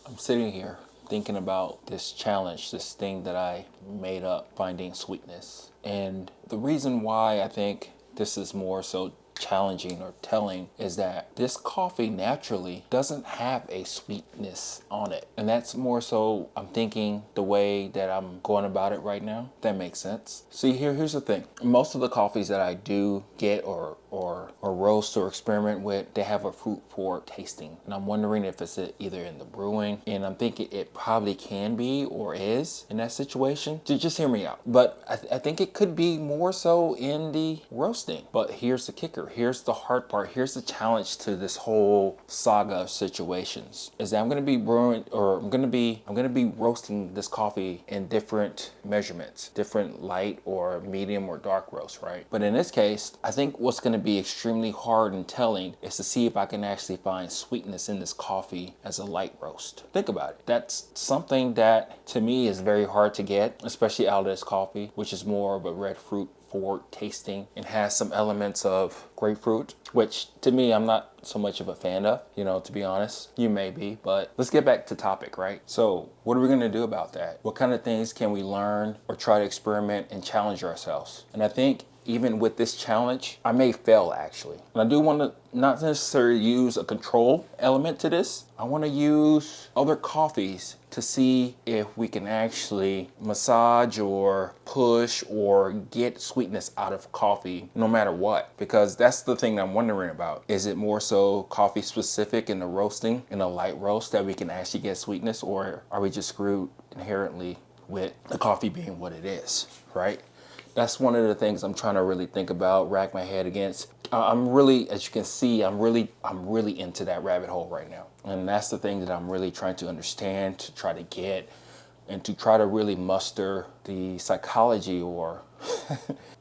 I'm sitting here thinking about this challenge, this thing that I made up, finding sweetness. And the reason why I think this is more so challenging or telling is that this coffee naturally doesn't have a sweetness on it. And that's more so I'm thinking the way that I'm going about it right now. That makes sense. See, here's the thing. Most of the coffees that I do get or roast or experiment with, they have a fruit forward tasting. And I'm wondering if it's either in the brewing, and I'm thinking it probably can be or is in that situation. Just hear me out. But I think it could be more so in the roasting. But here's the kicker. Here's the hard part. Here's the challenge to this whole saga of situations is that I'm going to be brewing, or I'm going to be roasting this coffee in different measurements, different light or medium or dark roast, right? But in this case, I think what's going to be extremely hard and telling is to see if I can actually find sweetness in this coffee as a light roast. Think about it. That's something that to me is very hard to get, especially out of this coffee, which is more of a red fruit forward tasting and has some elements of grapefruit, which to me I'm not so much of a fan of, to be honest. You may be, but let's get back to topic, right? So what are we going to do about that? What kind of things can we learn or try to experiment and challenge ourselves? And I think even with this challenge, I may fail actually. And I do want to not necessarily use a control element to this. I want to use other coffees to see if we can actually massage or push or get sweetness out of coffee no matter what. Because that's the thing I'm wondering about. Is it more so coffee specific in the roasting, in a light roast, that we can actually get sweetness, or are we just screwed inherently with the coffee being what it is, right? That's one of the things I'm trying to really think about, rack my head against. I'm really, as you can see, I'm really into that rabbit hole right now. And that's the thing that I'm really trying to understand, to try to get, and to try to really muster the psychology or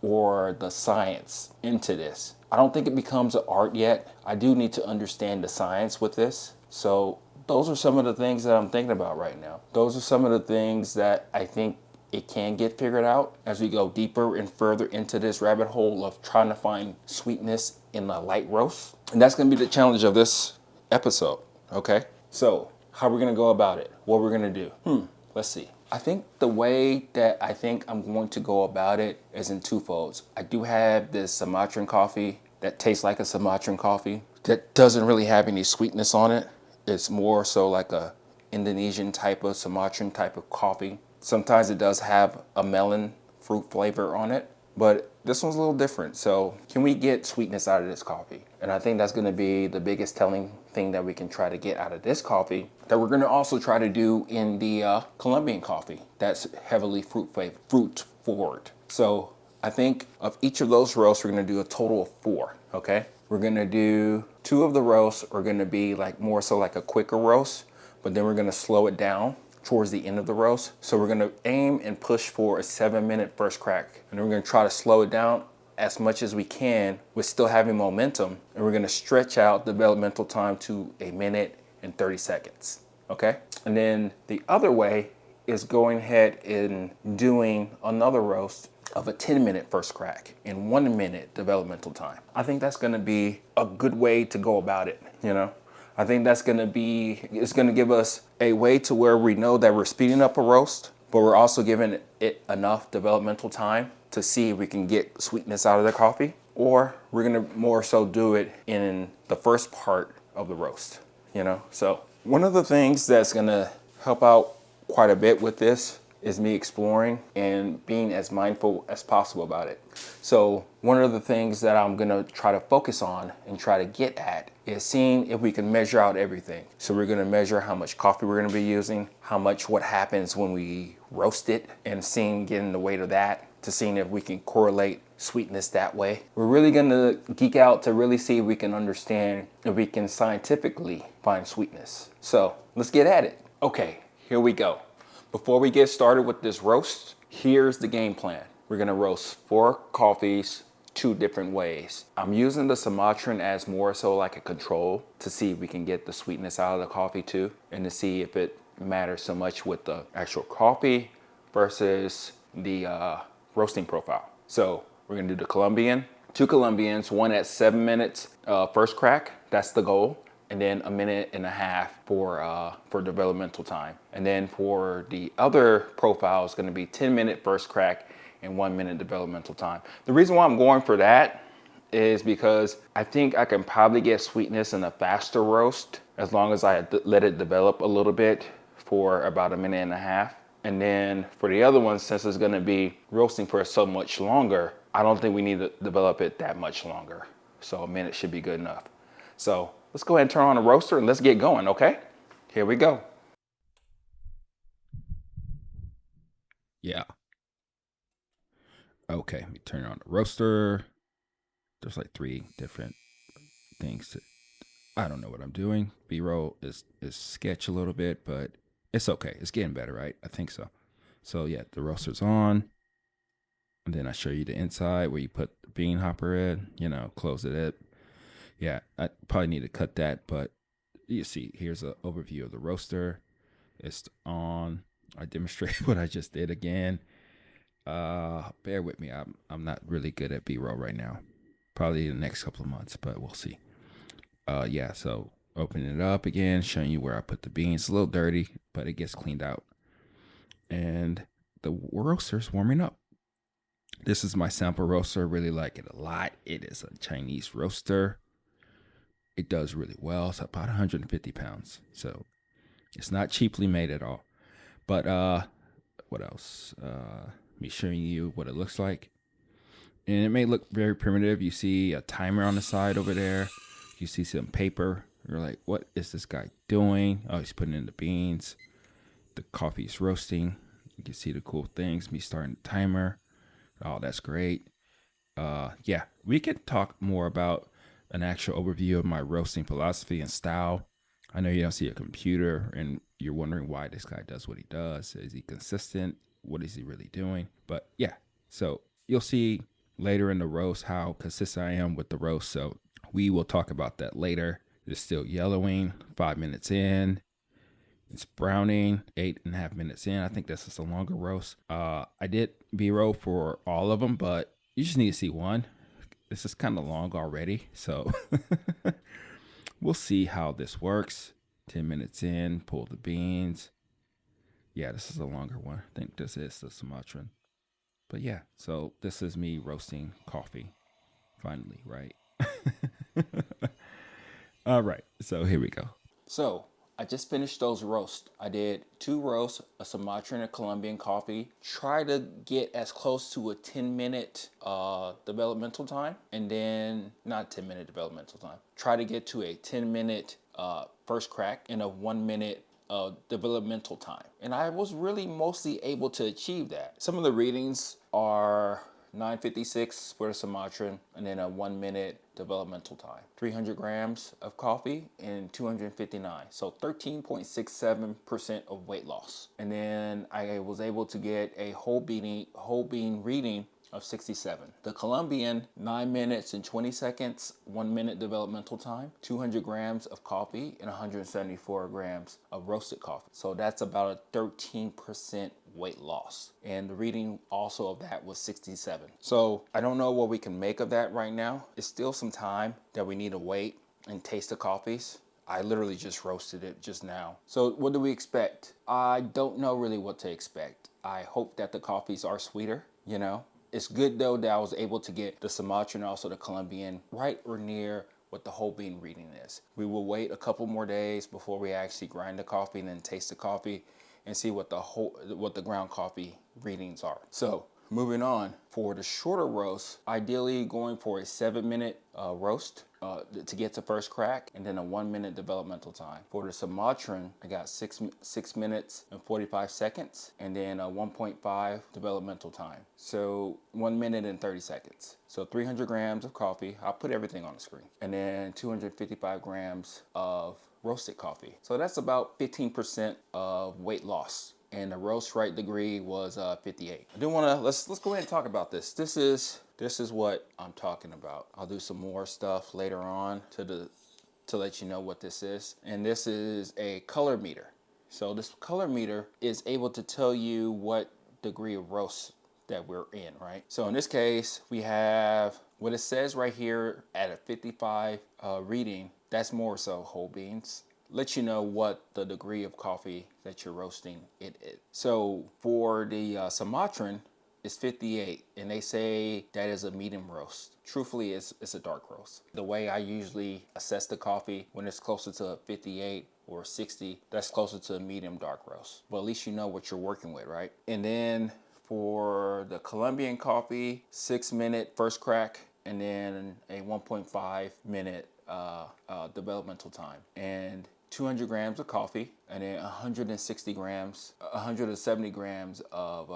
or the science into this. I don't think it becomes an art yet. I do need to understand the science with this. So those are some of the things that I'm thinking about right now. Those are some of the things that I think it can get figured out as we go deeper and further into this rabbit hole of trying to find sweetness in a light roast. And that's going to be the challenge of this episode, okay? So how we're going to go about it, what we're going to do. Let's see. I think the way that I think I'm going to go about it is in two folds. I do have this Sumatran coffee that tastes like a Sumatran coffee that doesn't really have any sweetness on it. It's more so like a Indonesian type of Sumatran type of coffee. Sometimes it does have a melon fruit flavor on it, but this one's a little different. So can we get sweetness out of this coffee? And I think that's going to be the biggest telling thing that we can try to get out of this coffee, that we're going to also try to do in the Colombian coffee that's heavily fruit forward. So I think of each of those roasts, we're going to do a total of 4, okay? We're going to do 2 of the roasts are going to be like more so like a quicker roast, but then we're going to slow it down towards the end of the roast. So we're gonna aim and push for a 7-minute first crack. And we're gonna try to slow it down as much as we can with still having momentum. And we're gonna stretch out developmental time to 1 minute and 30 seconds, okay? And then the other way is going ahead and doing another roast of a 10-minute first crack and 1 minute developmental time. I think that's gonna be a good way to go about it, I think that's it's gonna give us a way to where we know that we're speeding up a roast, but we're also giving it enough developmental time to see if we can get sweetness out of the coffee, or we're gonna more so do it in the first part of the roast, So one of the things that's gonna help out quite a bit with this is me exploring and being as mindful as possible about it. So one of the things that I'm gonna try to focus on and try to get at is seeing if we can measure out everything. So we're gonna measure how much coffee we're gonna be using, what happens when we roast it, and getting the weight of that, to seeing if we can correlate sweetness that way. We're really gonna geek out to really see if we can understand if we can scientifically find sweetness. So let's get at it. Okay, here we go. Before we get started with this roast, here's the game plan. We're gonna roast 4 coffees 2 different ways. I'm using the Sumatran as more so like a control to see if we can get the sweetness out of the coffee too, and to see if it matters so much with the actual coffee versus the roasting profile. So we're gonna do the Colombian, 2 Colombians, one at 7 minutes first crack, that's the goal. and then a minute and a half for developmental time. And then for the other profile, it's going to be 10-minute first crack and 1 minute developmental time. The reason why I'm going for that is because I think I can probably get sweetness in a faster roast as long as I let it develop a little bit for about a minute and a half. And then for the other one, since it's gonna be roasting for so much longer, I don't think we need to develop it that much longer. So a minute should be good enough. So let's go ahead and turn on the roaster and let's get going, okay? Here we go. Yeah. Okay, let me turn on the roaster. There's like 3 different things to, I don't know what I'm doing. B-roll is sketch a little bit, but it's okay. It's getting better, right? I think so. So yeah, the roaster's on. And then I show you the inside where you put the bean hopper in, close it up. Yeah, I probably need to cut that, but you see, here's an overview of the roaster. It's on. I demonstrate what I just did again. Bear with me. I'm not really good at B-roll right now. Probably the next couple of months, but we'll see. Yeah, so opening it up again, showing you where I put the beans. It's a little dirty, but it gets cleaned out. And the roaster's warming up. This is my sample roaster. Really like it a lot. It is a Chinese roaster. It does really well. It's about 150 pounds. So it's not cheaply made at all. But what else? Me showing you what it looks like. And it may look very primitive. You see a timer on the side over there. You see some paper. You're like, what is this guy doing? Oh, he's putting in the beans. The coffee's roasting. You can see the cool things. Me starting the timer. Oh, that's great. Yeah, we could talk more about an actual overview of my roasting philosophy and style. I know you don't see a computer and you're wondering why this guy does what he does. Is he consistent? What is he really doing? But yeah, so you'll see later in the roast how consistent I am with the roast. So we will talk about that later. It's still yellowing, 5 minutes in. It's browning, 8.5 minutes in. I think this is a longer roast. I did B-roll for all of them, but you just need to see one. This is kind of long already, so we'll see how this works. 10 minutes in, pull the beans. Yeah, this is a longer one. I think this is the Sumatran. But yeah, so this is me roasting coffee. Finally, right? All right, so here we go. So I just finished those roasts. I did 2 roasts, a Sumatran and a Colombian coffee. Try to get as close to a 10-minute developmental time, and then not 10-minute developmental time. Try to get to a 10-minute first crack and a 1-minute developmental time. And I was really mostly able to achieve that. Some of the readings are 956 for the Sumatran, and then a 1-minute developmental time. 300 grams of coffee and 259. So 13.67% of weight loss. And then I was able to get a whole bean reading of 67. The Colombian, 9 minutes and 20 seconds, 1 minute developmental time, 200 grams of coffee and 174 grams of roasted coffee. So that's about a 13% weight loss. And the reading also of that was 67. So I don't know what we can make of that right now. It's still some time that we need to wait and taste the coffees. I literally just roasted it just now. So what do we expect? I don't know really what to expect. I hope that the coffees are sweeter, It's good though that I was able to get the Sumatran and also the Colombian right or near what the whole bean reading is. We will wait a couple more days before we actually grind the coffee and then taste the coffee and see what the ground coffee readings are. So moving on, for the shorter roast, ideally going for a 7-minute roast to get to first crack, and then a 1-minute developmental time. For the Sumatran, I got 6 minutes and 45 seconds, and then a 1.5 developmental time. So 1 minute and 30 seconds. So 300 grams of coffee. I'll put everything on the screen. And then 255 grams of roasted coffee. So that's about 15% of weight loss. And the roast right degree was 58. I do want to let's go ahead and talk about this. This is what I'm talking about. I'll do some more stuff later on to let you know what this is. And this is a color meter. So this color meter is able to tell you what degree of roast that we're in, right? So in this case, we have What it says right here at a 55 reading, that's more so whole beans. Let you know what the degree of coffee that you're roasting it is. So for the Sumatran, it's 58, and they say that is a medium roast. Truthfully, it's a dark roast. The way I usually assess the coffee, when it's closer to a 58 or 60, that's closer to a medium dark roast. But at least you know what you're working with, right? And then for the Colombian coffee, 6-minute first crack, and then a 1.5 minute developmental time. And 200 grams of coffee, and then 160 grams, 170 grams of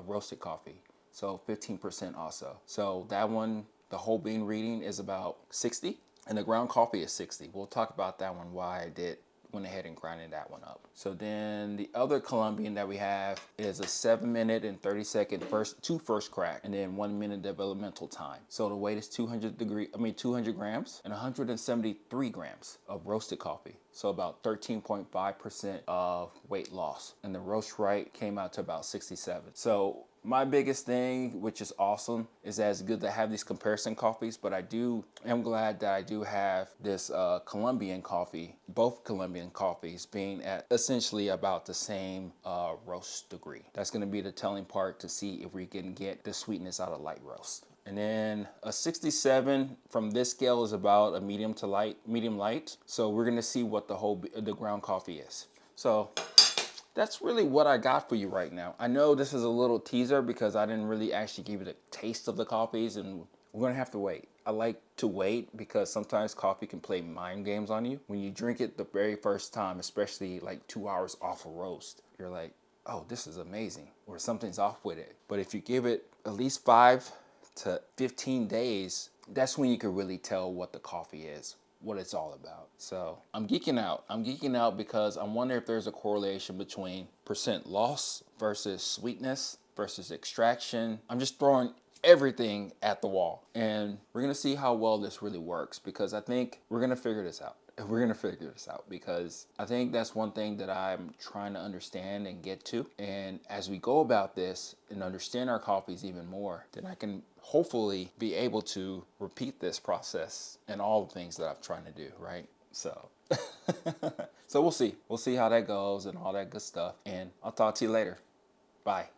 roasted coffee. So 15% also. So that one, the whole bean reading is about 60, and the ground coffee is 60. We'll talk about that one, why I went ahead and grinded that one up. So then the other Colombian that we have is a 7-minute and 30-second first crack, and then 1 minute developmental time. So the weight is 200 grams and 173 grams of roasted coffee. So about 13.5% of weight loss. And the roast right came out to about 67. So my biggest thing, which is awesome, is that it's good to have these comparison coffees, but am glad that I do have this Colombian coffee, both Colombian coffees being at essentially about the same roast degree. That's going to be the telling part to see if we can get the sweetness out of light roast. And then a 67 from this scale is about a medium light. So we're going to see what the ground coffee is. So that's really what I got for you right now. I know this is a little teaser because I didn't really actually give you the taste of the coffees, and we're gonna have to wait. I like to wait because sometimes coffee can play mind games on you. When you drink it the very first time, especially like 2 hours off a roast, you're like, oh, this is amazing, or something's off with it. But if you give it at least 5 to 15 days, that's when you can really tell what the coffee is, what it's all about. So I'm geeking out. I'm geeking out because I wonder if there's a correlation between percent loss versus sweetness versus extraction. I'm just throwing everything at the wall, and we're gonna see how well this really works, because I think we're gonna figure this out. We're gonna figure this out because I think that's one thing that I'm trying to understand and get to. And as we go about this and understand our coffees even more, then I can hopefully be able to repeat this process and all the things that I'm trying to do, right? So so we'll see how that goes and all that good stuff, and I'll talk to you later. Bye.